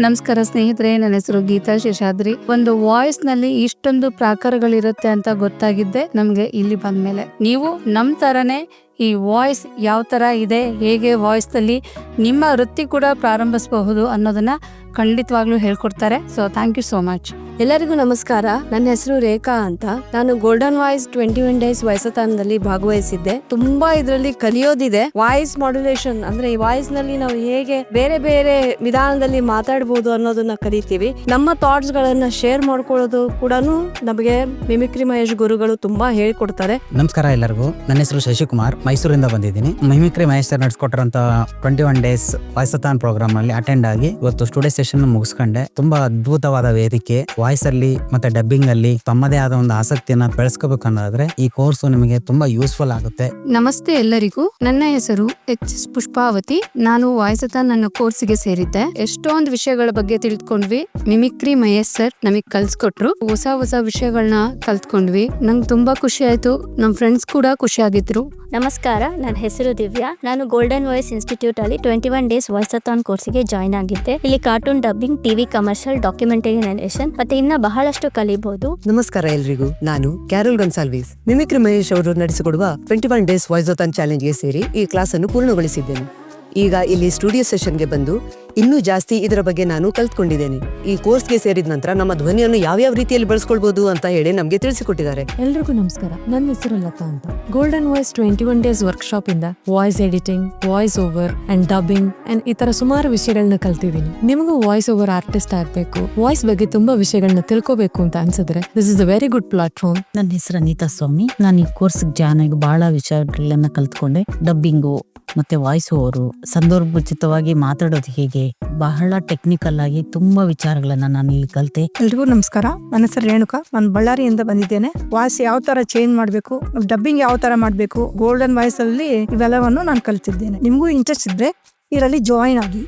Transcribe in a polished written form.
ನಮಸ್ಕಾರ ಸ್ನೇಹಿತರೆ, ನನ್ನ ಹೆಸರು ಗೀತಾ ಶೇಷಾದ್ರಿ. ಒಂದು ವಾಯ್ಸ್ ನಲ್ಲಿ ಇಷ್ಟೊಂದು ಪ್ರಾಕಾರಗಳಿರುತ್ತೆ ಅಂತ ಗೊತ್ತಾಗಿದ್ದೆ ನಮ್ಗೆ ಇಲ್ಲಿ ಬಂದ್ಮೇಲೆ. ನೀವು ನಮ್ ತರನೇ ಈ ವಾಯ್ಸ್ ಯಾವ ತರ ಇದೆ, ಹೇಗೆ ವಾಯ್ಸ್ ನಲ್ಲಿ ನಿಮ್ಮ ವೃತ್ತಿ ಕೂಡ ಪ್ರಾರಂಭಿಸಬಹುದು ಅನ್ನೋದನ್ನ ಖಂಡಿತವಾಗ್ಲೂ ಹೇಳ್ಕೊಡ್ತಾರೆ. So thank you so much. ಎಲ್ಲರಿಗೂ ನಮಸ್ಕಾರ. ನನ್ನ ಹೆಸರು ರೇಖಾ ಅಂತ. ನಾನು ಗೋಲ್ಡನ್ ವಾಯ್ಸ್ 21 ಡೇಸ್ ವಯಸ್ಸತಾನದಲ್ಲಿ ಭಾಗವಹಿಸಿದ್ದೆ. ತುಂಬಾ ಇದರಲ್ಲಿ ಕಲಿಯೋದಿದೆ. ವಾಯ್ಸ್ ಮಾಡ್ಯುಲೇಷನ್ ಅಂದ್ರೆ ಈ ವಾಯ್ಸ್ ನಲ್ಲಿ ನಾವು ಹೇಗೆ ಬೇರೆ ಬೇರೆ ವಿಧಾನದಲ್ಲಿ ಮಾತಾಡಬಹುದು ಅನ್ನೋದನ್ನ ಕಲಿತೀವಿ. ನಮ್ಮ ಥಾಟ್ಸ್ ಗಳನ್ನ ಶೇರ್ ಮಾಡ್ಕೊಳ್ಳೋದು ಕೂಡ ನಮಗೆ ಮಿಮಿಕ್ರಿ ಮಹೇಶ್ ಗುರುಗಳು ತುಂಬಾ ಹೇಳ್ಕೊಡ್ತಾರೆ. ನಮಸ್ಕಾರ ಎಲ್ಲರಿಗೂ. ನನ್ನ ಹೆಸರು ಶಶಿಕುಮಾರ್, ಮೈಸೂರಿಂದ ಬಂದಿದ್ದೀನಿ. ಮಿಮಿಕ್ರಿ ಮಹೇಶ್ ಸರ್ ನಡೆಸ್ಕೊಟ್ಟಿರೋಂತ 21 ಡೇಸ್ ವಾಯ್ಸತಾನ್ ಪ್ರೋಗ್ರಾಮ್ ನಲ್ಲಿ ಅಟೆಂಡ್ ಆಗಿ ಇವತ್ತು ಸ್ಟುಡಿಯೋ ಸೆಷನ್ ಮುಗಿಸ್ಕೊಂಡೆ. ತುಂಬಾ ಅದ್ಭುತವಾದ ವೇದಿಕೆ. ವಾಯ್ಸ್ ಅಲ್ಲಿ ಮತ್ತೆ ಡಬ್ಬಿಂಗ್ ಅಲ್ಲಿ ತಮ್ಮದೇ ಆದ ಒಂದು ಆಸಕ್ತಿಯನ್ನ ಬೆಳೆಸ್ಕೋಬೇಕು ಅನ್ನೋದಾದ್ರೆ ಈ ಕೋರ್ಸ್ ನಿಮಗೆ ತುಂಬಾ ಯೂಸ್ಫುಲ್ ಆಗುತ್ತೆ. ನಮಸ್ತೆ ಎಲ್ಲರಿಗೂ. ನನ್ನ ಹೆಸರು ಎಚ್ ಪುಷ್ಪಾವತಿ. ನಾನು ವಾಯ್ಸತಾನ್ ನನ್ನ ಕೋರ್ಸ್ಗೆ ಸೇರಿದ್ದೆ. ಎಷ್ಟೊಂದು ವಿಷಯಗಳ ಬಗ್ಗೆ ತಿಳ್ಕೊಂಡ್ವಿ. ಮಿಮಿಕ್ರಿ ಮಹೇಶ್ ಸರ್ ನಮಗ್ ಕಲ್ಸ್ಕೊಟ್ರು. ಹೊಸ ಹೊಸ ವಿಷಯಗಳನ್ನ ಕಲ್ತ್ಕೊಂಡ್ವಿ. ನಂಗೆ ತುಂಬಾ ಖುಷಿ ಆಯ್ತು. ನಮ್ ಫ್ರೆಂಡ್ಸ್ ಕೂಡ ಖುಷಿ ಆಗಿದ್ರು. ನಮಸ್ಕಾರ, ನನ್ನ ಹೆಸರು ದಿವ್ಯಾ. ನಾನು ಗೋಲ್ಡನ್ ವಾಯ್ಸ್ ಇನ್ಸ್ಟಿಟ್ಯೂಟ್ ಅಲ್ಲಿ 21 ಡೇಸ್ ವಾಯ್ಸತಾನ್ ಕೋರ್ಸ್ಗೆ ಜಾಯ್ನ್ ಆಗಿದ್ದೆ. ಇಲ್ಲಿ cartoon dubbing, TV commercial, documentary narration ಮತ್ತೆ ಇನ್ನ ಬಹಳಷ್ಟು ಕಲಿಬಹುದು. ನಮಸ್ಕಾರ ಎಲ್ರಿಗೂ. ನಾನು ಕ್ಯಾರೋಲ್ ಗನ್ಸಾಲ್ವಿಸ್. ಮಿಮಿಕ್ರಿ ಮಹೇಶ್ ಅವರು ನಡೆಸಿಕೊಡುವ 21 ಡೇಸ್ ವಾಯ್ಸತಾನ್ ಚಾಲೆಂಜ್ಗೆ ಸೇರಿ ಈ ಕ್ಲಾಸ್ ಅನ್ನು ಪೂರ್ಣಗೊಳಿಸಿದ್ದೇನೆ. ಈಗ ಇಲ್ಲಿ ಸ್ಟುಡಿಯೋ ಸೆಷನ್ಗೆ ಬಂದು ಇನ್ನೂ ಜಾಸ್ತಿ ಇದರ ಬಗ್ಗೆ ನಾನು ಕಲ್ತ್ಕೊಂಡಿದ್ದೇನೆ. ಈ ಕೋರ್ಸ್ಗೆ ಸೇರಿದ ನಂತರ ನಮ್ಮ ಧ್ವನಿಯನ್ನು ಯಾವ್ಯಾವ ರೀತಿಯಲ್ಲಿ ಬಳಸ್ಕೊಳ್ಬಹುದು ಅಂತ ಹೇಳಿ ನಮ್ಗೆ ತಿಳಿಸಿಕೊಟ್ಟಿದ್ದಾರೆ. ಎಲ್ರಿಗೂ ನಮಸ್ಕಾರ. ನನ್ನ ಹೆಸರು ಲತಾ ಅಂತ. ಗೋಲ್ಡನ್ ವಾಯ್ಸ್ 21 ಡೇಸ್ ವರ್ಕ್ಶಾಪ್ ಇಂದ voice editing, voice over and dubbing and ಈ ತರ ಸುಮಾರು ವಿಷಯಗಳನ್ನ ಕಲ್ತಿದ್ದೀನಿ. ನಿಮಗೂ ವಾಯ್ಸ್ ಓವರ್ ಆರ್ಟಿಸ್ಟ್ ಆಗ್ಬೇಕು, ವಾಯ್ಸ್ ಬಗ್ಗೆ ತುಂಬಾ ವಿಷಯಗಳನ್ನ ತಿಳ್ಕೋಬೇಕು ಅಂತ ಅನ್ಸಿದ್ರೆ this is a very good platform. ನನ್ನ ಹೆಸರು ಅನಿತಾ ಸ್ವಾಮಿ. ನಾನು ಈ ಕೋರ್ಸ್ ಜಾಯ್ನ್ ಆಗಿ ಬಹಳ ವಿಷಯಗಳನ್ನ ಕಲ್ತ್ಕೊಂಡೆ. ಡಬ್ಬಿಂಗು ಮತ್ತೆ ವಾಯ್ಸ್ ಓವರು, ಸಂದರ್ಭೋಚಿತವಾಗಿ ಮಾತಾಡೋದು ಹೇಗೆ, ಬಹಳ ಟೆಕ್ನಿಕಲ್ ಆಗಿ ತುಂಬಾ ವಿಚಾರಗಳನ್ನ ನಾನು ಇಲ್ಲಿ ಕಲ್ತೆ. ಎಲ್ರಿಗೂ ನಮಸ್ಕಾರ. ನನ್ನ ಹೆಸರು ರೇಣುಕಾ. ನಾನು ಬಳ್ಳಾರಿಯಿಂದ ಬಂದಿದ್ದೇನೆ. ವಾಯ್ಸ್ ಯಾವ ತರ ಚೇಂಜ್ ಮಾಡಬೇಕು, ಡಬ್ಬಿಂಗ್ ಯಾವ ತರ ಮಾಡಬೇಕು, ಗೋಲ್ಡನ್ ವಾಯ್ಸ್ ಅಲ್ಲಿ ಇವೆಲ್ಲವನ್ನು ನಾನು ಕಲ್ತಿದ್ದೇನೆ. ನಿಮಗೂ ಇಂಟ್ರೆಸ್ಟ್ ಇದ್ರೆ ಇದರಲ್ಲಿ ಜಾಯಿನ್ ಆಗಿ.